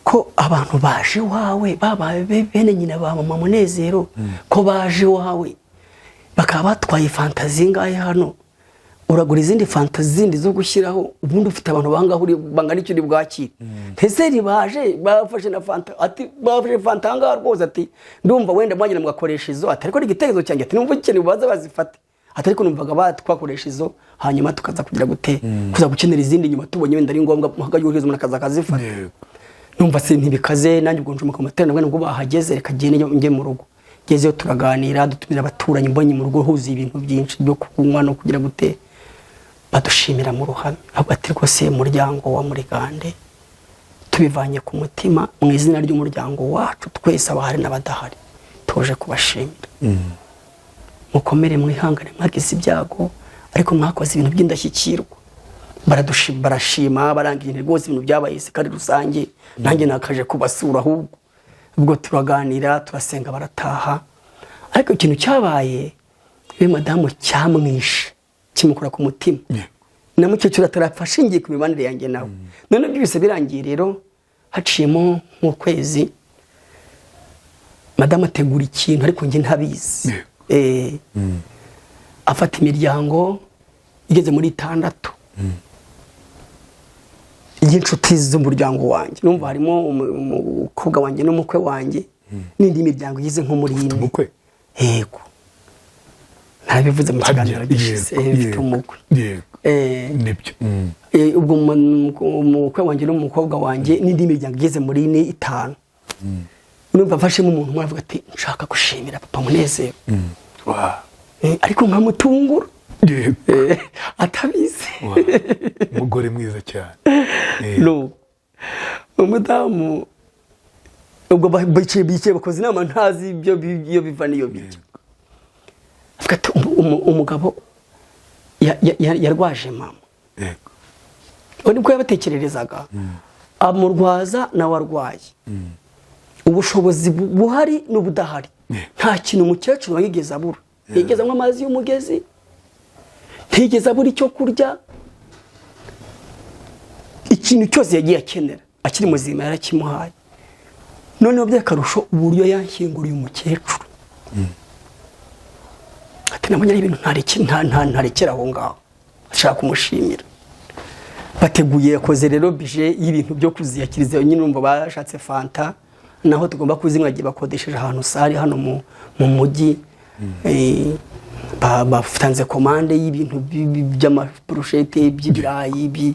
ko abantu baje wawe baba bene nyina ba mama Munezero ko baje wawe bakaba batwaye fantazi ngahe hano uragura izindi fantazi zindi zo gushyiraho ubundi ufite abantu bangahuri bangana icyo bwakira ntese baje bafashe na fanta ati bafashe fanta ngaha rwose ati ndumva wenda mwagenda mugakoresha izo ati ariko igitekerezo cyanjye ati numva ikintu baza bazifate ati ariko numvaga batwakoresha izo hanyuma tukaza kugira gute kuza gukenera izindi nyuma tubonye wenda ari ngombwa muhagaje uhereza umuntu akaza akazifata numva se ntibikaze nanjye ubwo njuma ku materaniro nabwo bahageze reka gende njye mu rugo gezeyo turaganira dutumira abaturanyi mbonye mu rugo huzuye ibintu byinshi byo kunywa no kugira gute badushimira mu ruhame ahubwo ati rwose muryango wa Murigande tubivanye ku mutima mu izina ry'umuryango wacu twese abahari n'abadahari tuje kubashimira mukomere mwihangane mwagize ibyago ariko mwakoze ibintu by'indashyikirwa barashima barangiye rwose ibintu byabaye sikari rusange nanjye nakaje kubasura ahubwo ubwo turaganira turasenga barataha ariko ikintu cyabaye we madamu cyamwishe kimukura ku mutima na mukecuru atarafashe ngiye ku mibanire yanjye nawe none byose birangiye rero haciyemo nk'ukwezi madamu ategura ikintu ariko njye ntabizi afata imiryango igeze muri 6 y'inshuti z'umuryango wanjye numva harimo umukobwa wanjye n'umukwe wanjye n'indi miryango igize nko muri 4 umukwe yego ntabivuze mu kiganiro gishize mfite umukwe nibyo ubwo umukwe wanjye n'umukobwa wanjye n'indi miryango igeze muri 4 5 numva afashemo umuntu umwe avuga ati nshaka gushimira papa Munezero ariko nkamutungura atabizi umugore mwiza cyane no umudamu ubwo bicaye bakoze inama ntazi ibyo biva niyo bijya avuga ati umugabo yarwaje mama nibwo yabatekererezaga amurwaza nawe arwaye ubushobozi buhari n'ubudahari nta kintu umukecuru yigeze abura yigeze anywa amazi y'umugezi ntigeze abura icyo kurya ikintu cyose yagiye akenera akiri muzima yarakimuhaye noneho by'akarusho uburyo yanshyinguriye umukecuru ati nabonye ari ibintu ntarekera aho ngaho ashaka kumushimira bateguye yakoze rero bije y'ibintu byo kuziyakiriza nyine numva bashatse fanta naho tugomba kuzinywa bakodesheje ahantu sari hano mu mujyi batanze komande y'ibintu by'amaprochette by'ibirayi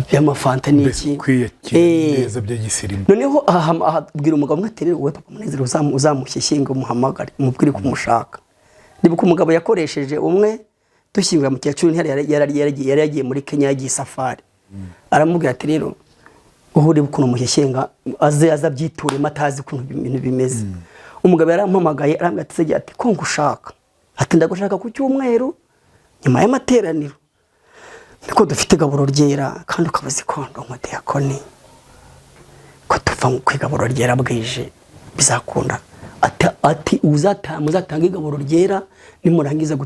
by'amafanta n'iki kwiyakira bya gisirimu noneho abwira umugabo mwaterere we papa Munezero uzamushyishinga umuhamagare umubwire kumushaka nibuka umugabo yakoresheje umwe dushyingira mu cyacuru yari yagiye muri Kenya yagiye safari aramubwira ati rero uhuri bukuno mushyishinga azabyiture matazi kuntu ibintu bimeze umugabo yarampamagaye arambwira ati ko ngushaka ati ndagushaka ku cyumweru nyuma y'amateraniro niko dufite gaburo ryera kandi ukabuzi kondo nk'umudiyakoni ko tuva mu kwigaburo ryera bwije bizakunda ati uzatanga igaburo ryera nimurangiza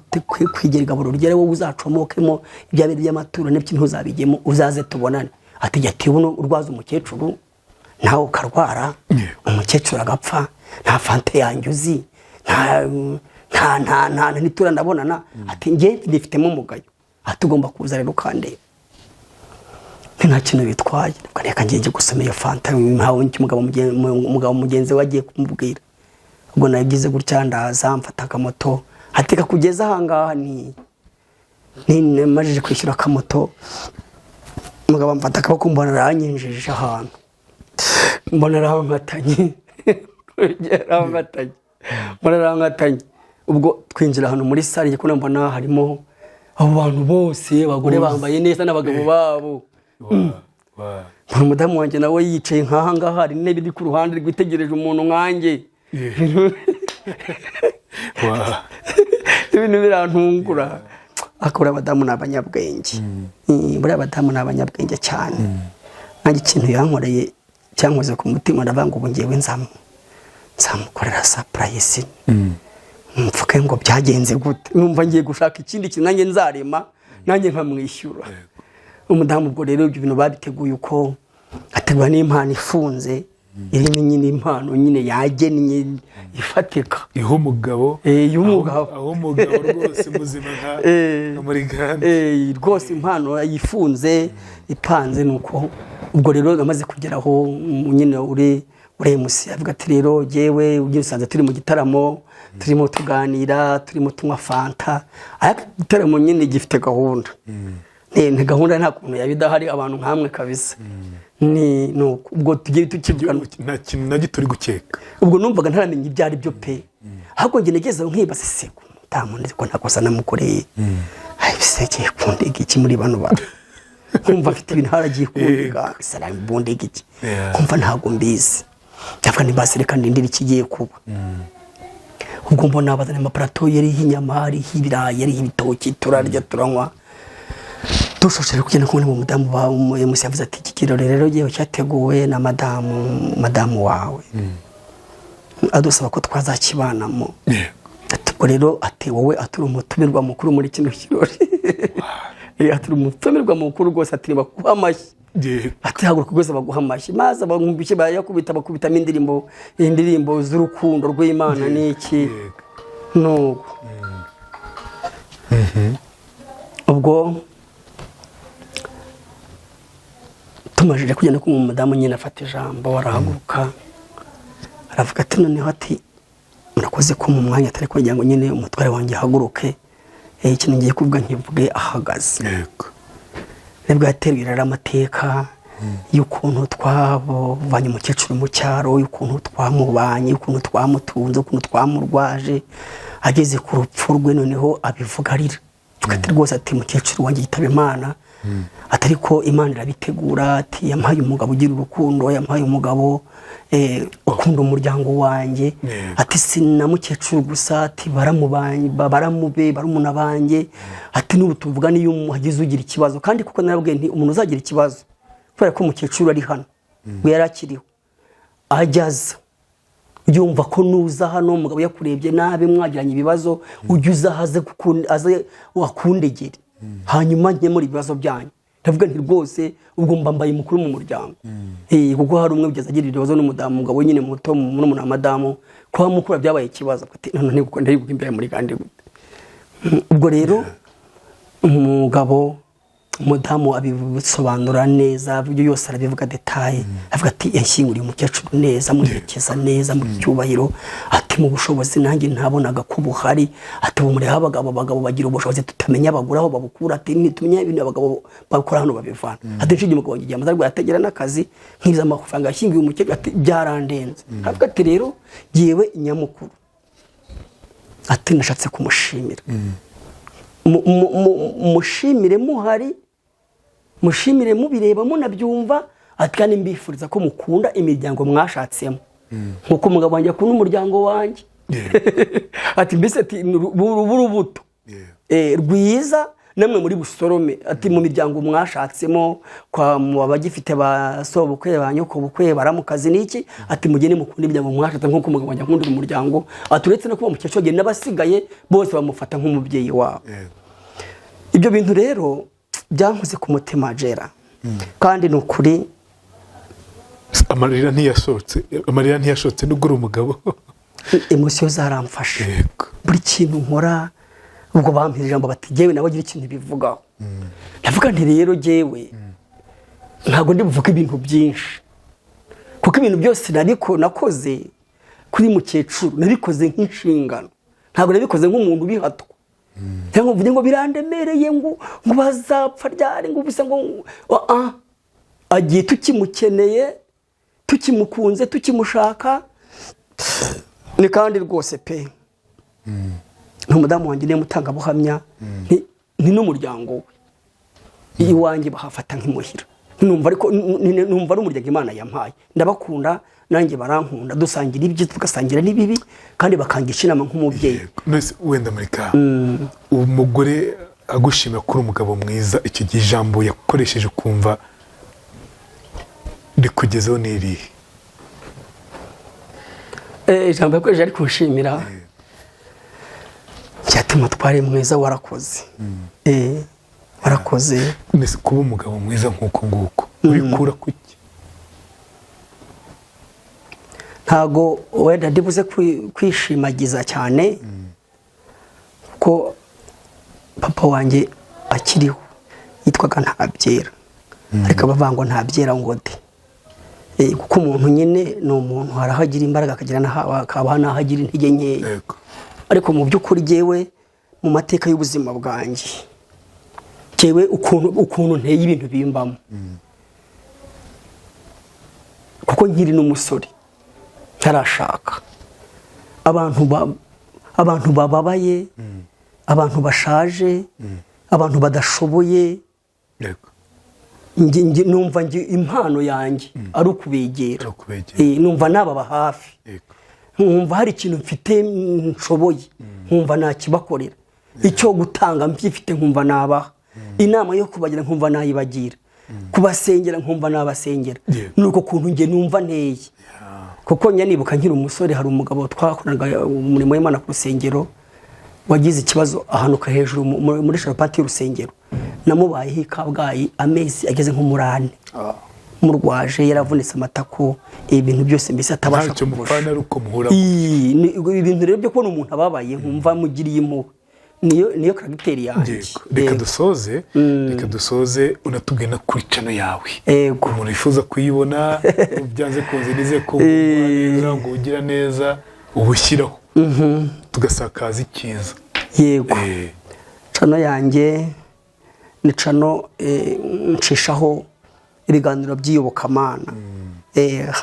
kwigera igaburo ryera wowe uzacomokemo ibyabiri by'amaturo n'ibyo ntuzabigemo uzaze tubonane ati jya buno urwaza umukecuru nawe ukarwara umukecuru agapfa nta fante yanjye uzi nta nitura ndabonana ati njye ndifitemo umugayo atugomba kuza rero kandeba nta kintu bitwaye reka ngiye gusoma iyo fanta ntawe umugabo mugenzi we agiye kumubwira ubwo nagize gutya ndaza mfata akamoto ateka kugeza ahangaha ni majije kwishyura akamoto umugabo mfata akaboko mbona aranyinjije ahantu mbona arankatanye arankatanye ubwo twinjira hano muri sare ngiye mbona harimo abo bantu bose abagore bambaye neza n'abagabo babo umudamu wanjye nawe yicaye nk'aha ngaha hari intebe iri ku ruhande rwitegereje umuntu nkanjye ibintu birantungura akora abadamu n'abanyabwenge buriya abadamu n'abanyabwenge cyane nanjye ikintu yankoreye cyankoze ku mutima ndavuga ngo ubu ngewe nzamukorera surprise mvuge ngo byagenze gute numva ngiye gushaka ikindi kintu nanjye nzarema nanjye nkamwishyura umudamu ubwo rero ibyo bintu babiteguye uko ategura n'impano ifunze irimo nyine impano nyine yagennye ifatika iho umugabo aho umugabo rwose muzima nka muri gahanda rwose impano yifunze ipanze nuko ubwo rero namaze kugeraho nyine uri MC avuga ati rero jewe ugiye usanze turi mu gitaramo turimo tuganira turimo tunywa fanta ariko gitaramo nyine gifite gahunda ni gahunda nta kuntu yabidahari abantu nkamwe kabisa ni nuko ubwo tugiye tukivugana nta kintu na gito uri gukeka ubwo numvaga ntaramenya ibyo ari byo pe ahubwo nge negeze nkibase seko tamundi ko ntakosa namukoreye bisekeye kundega iki muri bano bantu kumva afite ibintu haragiye kundiga salami bondega iki kumva ntago mbizi ndavuga ni basi reka ndindira ikigiye kuba ubwo mbona abazana amaparato yari inyama hari ibirayi yari ibitoki turarya turanywa dusoje kugenda kumwe mu mudamu ba MC yavuze ati iki kirori rero giye cyateguwe na madamu wawe adusaba ko twazakibanamo ati rero ati wowe aturi umutumirwa mukuru muri kino kirori aturi umutumirwa mukuru rwose ati bakuha amashyi ati haguruka rwose baguha amashyi maze abumvise bakubita indirimbo z'urukundo rw'Imana n'iki nuko ubwo tumajije kugenda kumwe umudamu nyine afata ijambo arahaguruka aravuga ati noneho ati murakoze ko mu mwanya atari kugira ngo nyine umutware wanjye ahaguruke ikintu ngiye kuvuga nkivuge ahagaze nibwo yateruye rero amateka y'ukuntu twabanye umukecuru mu cyaro y'ukuntu twamubanye y'ukuntu twamutunze y'ukuntu twamurwaje ageze ku rupfu rwe noneho abivuga arira ati rwose ati mukecuru wanjye yitaba Imana atari ko Imana irabitegura ati yampaye umugabo ugira urukundo yampaye umugabo ukunda umuryango wanjye ati sinamukecuru gusa ati baramubanye barumuna banjye ati n'ubu tuvuga niyo umuhagize ugira ikibazo kandi kuko narabwiye nti umuntu uzagira ikibazo kubera ko umukecuru ari hano we yarakiriho ajyaza yumva ko nuza hano umugabo yakurebye nabi mwagiranye ibibazo ujye uzahaze aze wakundegere hanyuma njye muri ibibazo byanyu ndavuga nti rwose ubwo mbambaye mukuru mu muryango kuko hari umwe bigeze agira ibibazo n'umudamu umugabo nyine muto n'umuntu madamu kwa mukura byabaye ikibazo ati none kuko ndaribuka imbere muri gande gute ubwo rero umugabo umudamu abisobanura neza byo yose arabivuga detaye avuga ati yashyinguriye umukecuru neza muherekeza neza mu cyubahiro ati mu bushobozi nanjye ntabonaga ko buhari ati muri abagabo bagira ubushobozi tutamenya abagura aho babukura ati nitumenya ibintu abagabo bakora hano babivana ati nshije umugabo wanjye amaze yategera n'akazi nkiza amafaranga yashyinguye umukecuru ati byarandenze avuga ati rero yewe nyamukuru ati nashatse kumushimira mushimire muhari mushimire mubireba munabyumva ati kandi mbifuriza ko mukunda imiryango mwashatsemo nkuko umugabo wanjye akunda umuryango wanjye ati mbese ati urubuto rwiza namwe muri busorome ati mu miryango mwashatsemo kwa abagifite ba sobukwe ba nyokobukwe baramukazi niki ati mugene mukunda imiryango mwashatse nkuko umugabo wanjye akunda umuryango aturetse no kuba mukecuru agenda n'abasigaye bose bamufata nk'umubyeyi wabo ibyo bintu rero byankoze ku mutima Jera kandi nukuri amarira ntiyashotse nubwo uri umugabo emotion zaramfashe buri kintu nkora ubwo bampira ijambo bati jewe nawe gira ikintu bivugaho ndavuga nti rero jewe ntago ndi buvuga ibintu byinshi kuko ibintu byose nakoze kuri mukecuru nabikoze nk'inshingano ntago nabikoze nk'umuntu bihatwa cyangwa mvuge ngo birandemereye ngo bazapfa ryari ngo bisa ngo agiye tukimukeneye tukimukunze tukimushaka ni kandi rwose pe n'umudamu wanjye niyo mutanga buhamya ni n'umuryango we iwanjye bahafata nk'imuhira numva ariko numva ari umuryango Imana yampaye ndabakunda nanjye barankunda dusangira ibyo tugasangira n'ibibi kandi bakangisha inama nk'umubyeyi wenda Amerika umugore agushimira kuri umugabo mwiza icyo ijambo yakoresheje ukumva rikugezeho n'irihe ijambo yakoresheje ari kunshimira cyatuma twari mwiza warakoze warakoze kuba umugabo mwiza nk'uko nguko ubikura kuki ntago wenda ndibuze kwishimagiza cyane ko papa wanjye akiriho yitwaga Ntabyera, ariko abavangwa Ntabyera ngo de, kuko umuntu nyine ni umuntu harahagira imbaraga akagira akaba nahagira intege nkeya, ariko mu by'ukuri jyewe mu mateka y'ubuzima bwanjye jyewe ukuntu nteye ibintu bimbamo, kuko nkiri n'umusore ntarashaka, abantu bababaye, abantu bashaje, abantu badashoboye, numva impano yanjye ari ukubegera, numva nababa hafi, nkumva hari ikintu mfite nshoboye, nkumva nakibakorera, icyo gutanga mbyifite nkumva nabaha, inama yo kubagira nkumva nayibagira, kubasengera nkumva nabasengera, nuko kuntu nge numva nteye. Kuko nyanibuka nkiri umusore hari umugabo twakoranaga umurimo w'Imana ku rusengero wagize ikibazo ahanuka hejuru muri sharapati y'urusengero, namubayeho Kabgayi amezi ageze nk'umurane, murwaje yaravunitse amatako, ibintu byose mbese atabasha kuvusha, ibintu rero byo kubona umuntu ababaye nkumva mugiriye impuhwe, niyo karagiteri yanjye. Reka dusoze unatubwiye na kuri channel yawe, umuntu yifuza kuyibona byanze kunze nize ko ngo ugira neza ubushyiraho tugasakaza ikiza. Yego, channel yanjye ni channel ncishaho ibiganiro by'iyobokamana,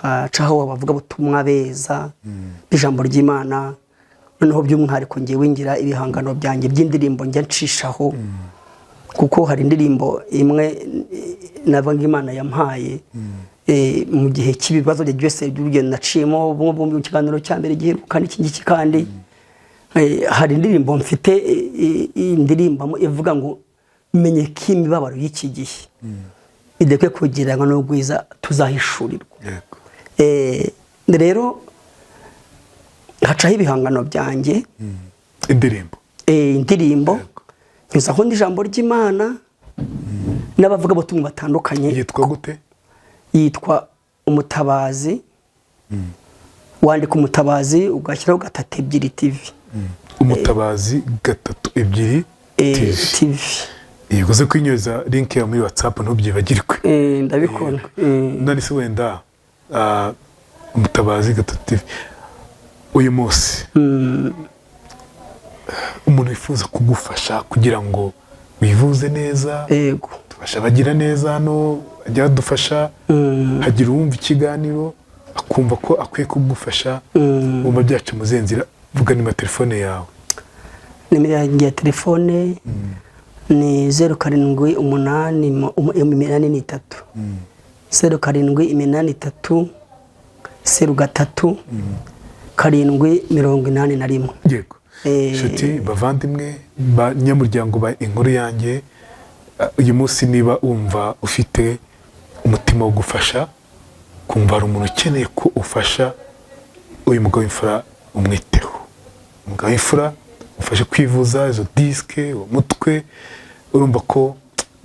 hacaho abavuga butumwa beza b'ijambo ry'Imana, noneho by'umwihariko ngewe ngira ibihangano byanjye by'indirimbo njya ncishaho, kuko hari indirimbo imwe navuga Imana yampaye mu gihe cy'ibibazo byose by'urugendo naciyemo, mu kiganiro cya mbere giheruka n'iki ngiki, kandi hari indirimbo mfite, indirimbo ivuga ngo menye ko imibabaro y'iki gihe idekwe kugereranywa n'ubwiza tuzahishurirwa. Rero hacaho ibihangano byanjye, indirimbo nyuzaho ijambo ry'Imana n'abavuga butumwa batandukanye. Yitwa gute? Yitwa Umutabazi, wandika Umutabazi ugashyiraho 3 TV. Umutabazi 3 TV. Yego kwinyuza link ya muri WhatsApp ntubyibagirwe. Ndabikora. Nani se wenda Umutabazi 3 TV. Uyu munsi umuntu wifuza kugufasha kugira ngo wivuze neza, tubasha bagira neza hano, ajya dufasha, hagira uwumva ikiganiro akumva ko akwiye kugufasha, umva byacu muzenzira, vuga ni telefone yawe. Nimero ya telefone ni 078883 0783 03 Yego. Nshuti bavandimwe ba nyamuryango ba Inkuru Yanjye, uyu munsi niba umva ufite umutima wo gufasha, kumva ari umuntu ukeneye ko ufasha, uyu mugabo w'imfura umwiteho. Umugabo w'imfura ufashe kwivuza izo disque umutwe, urumva ko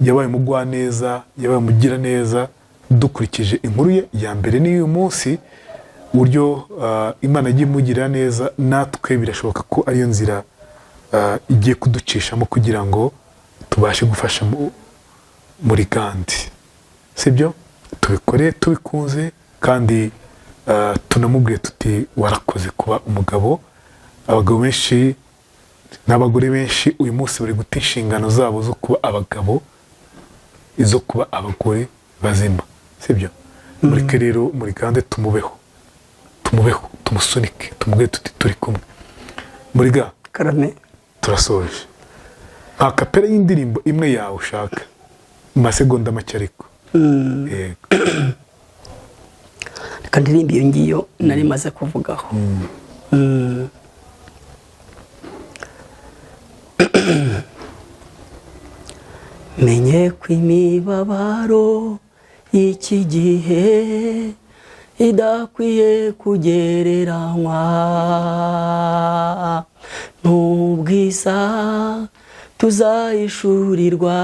yabaye umugwa neza, yabaye umugira neza, dukurikije inkuru ye ya mbere n'uyu munsi, uburyo Imana igiye imugira neza, natwe birashoboka ko ariyo nzira igiye kuducishamo kugira ngo tubashe gufasha muri kandi, sibyo? Tubikore tubikunze, kandi tunamubwiye tuti warakoze kuba umugabo. Abagabo benshi n'abagore benshi uyu munsi bari guta inshingano zabo zo kuba abagabo, izo kuba abagore bazima, sibyo? Mureke rero muri kandi tumubeho, tumusunike, tumubwiye tuti turi kumwe. Muriga karame, turasoje. Nta kapera y'indirimbo imwe yawe ushaka mu masegonda make ariko. Yego. Reka ndirimbe iyo ngiyo nari maze kuvugaho. Menye ko imibabaro y'iki gihe idakwiye kugereranywa n'ubwiza tuzahishurirwa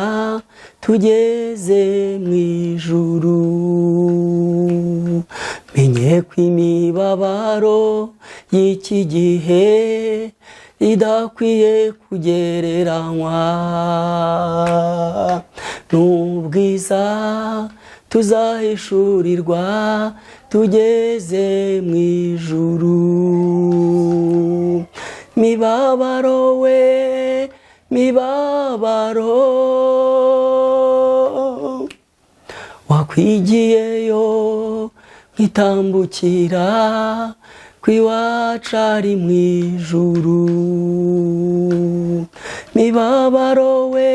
tugeze mu ijuru. menye ko imibabaro y'iki gihe idakwiye kugereranywa n'ubwiza tuzahishurirwa tugeze mu ijuru. Mibabaro we mibabaro wakwigiyeyo nkitambukira kwiwacu ari mu ijuru. Mibabaro we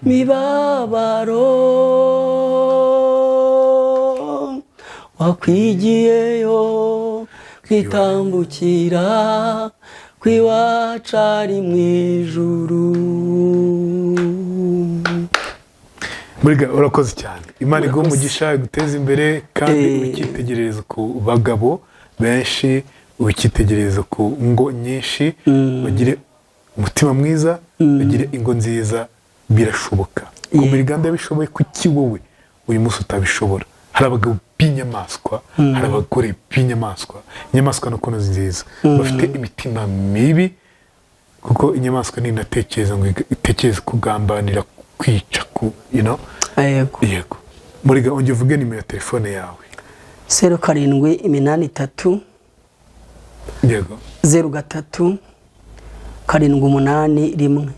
mibabaro wakwigiyeyo nkitambukira kwiwacu ari mu ijuru. Muriga urakoze cyane, Imana iguhe umugisha iguteze imbere kandi ukitegereza ku bagabo benshi, ukitegereza ku ngo nyinshi, bagire umutima mwiza, bagire ingo nziza. Birashoboka ku Murigande bishoboye, kuki wowe uyu munsi utabishobora? Hari abagabo b'inyamaswa, hari abagore b'inyamaswa. Inyamaswa nuko nziza bafite imitima mibi, kuko inyamaswa ninatekereza ngo itekereza kugambanira, kwica, yego. Muriga ongera uvuge nimero ya telefone yawe. 0783 yego 03 781.